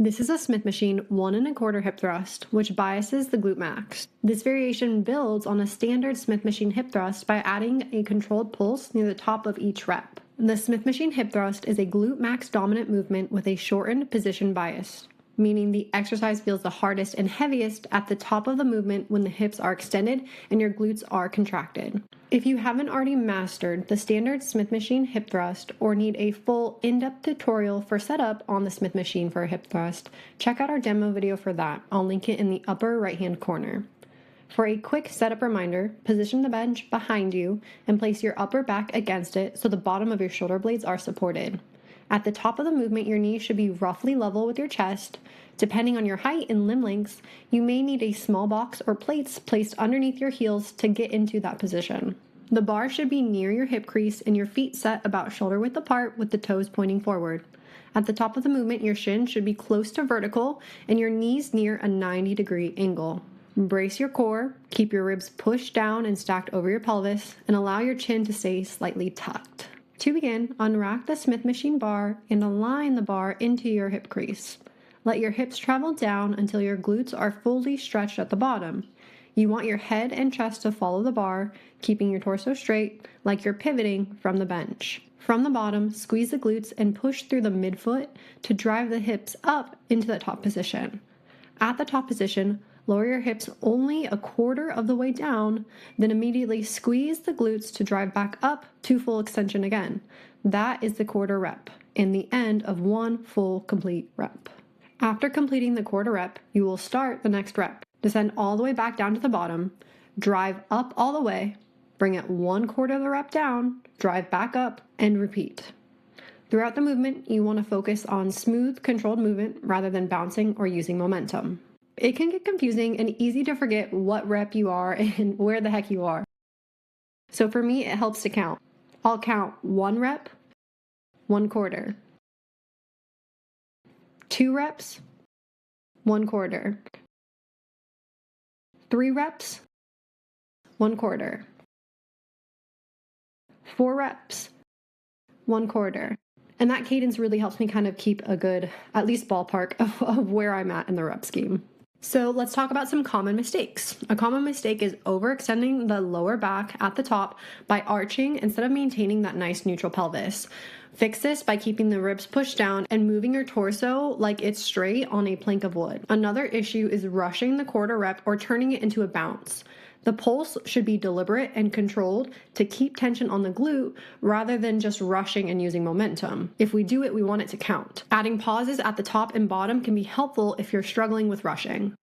This is a Smith machine 1¼ hip thrust, which biases the glute max. This variation builds on a standard Smith machine hip thrust by adding a controlled pulse near the top of each rep. The Smith machine hip thrust is a glute max dominant movement with a shortened position bias, meaning the exercise feels the hardest and heaviest at the top of the movement when the hips are extended and your glutes are contracted. If you haven't already mastered the standard Smith machine hip thrust or need a full in-depth tutorial for setup on the Smith machine for a hip thrust, check out our demo video for that. I'll link it in the upper right-hand corner. For a quick setup reminder, position the bench behind you and place your upper back against it so the bottom of your shoulder blades are supported. At the top of the movement, your knees should be roughly level with your chest. Depending on your height and limb lengths, you may need a small box or plates placed underneath your heels to get into that position. The bar should be near your hip crease and your feet set about shoulder width apart with the toes pointing forward. At the top of the movement, your shin should be close to vertical and your knees near a 90-degree angle. Brace your core, keep your ribs pushed down and stacked over your pelvis, and allow your chin to stay slightly tucked. To begin, unrack the Smith machine bar and align the bar into your hip crease. Let your hips travel down until your glutes are fully stretched at the bottom. You want your head and chest to follow the bar, keeping your torso straight like you're pivoting from the bench. From the bottom, squeeze the glutes and push through the midfoot to drive the hips up into the top position. At the top position, lower your hips only a quarter of the way down, then immediately squeeze the glutes to drive back up to full extension again. That is the quarter rep, and the end of one full complete rep. After completing the quarter rep, you will start the next rep. Descend all the way back down to the bottom, drive up all the way, bring it 1/4 of the rep down, drive back up, and repeat. Throughout the movement, you want to focus on smooth, controlled movement rather than bouncing or using momentum. It can get confusing and easy to forget what rep you are and where the heck you are. So for me, it helps to count. I'll count 1 rep, 1/4. 2 reps, 1/4. 3 reps, 1/4. 4 reps, 1/4. And that cadence really helps me kind of keep a good, at least ballpark of where I'm at in the rep scheme. So let's talk about some common mistakes. A common mistake is overextending the lower back at the top by arching instead of maintaining that nice neutral pelvis. Fix this by keeping the ribs pushed down and moving your torso like it's straight on a plank of wood. Another issue is rushing the quarter rep or turning it into a bounce. The pulse should be deliberate and controlled to keep tension on the glute rather than just rushing and using momentum. If we do it, we want it to count. Adding pauses at the top and bottom can be helpful if you're struggling with rushing.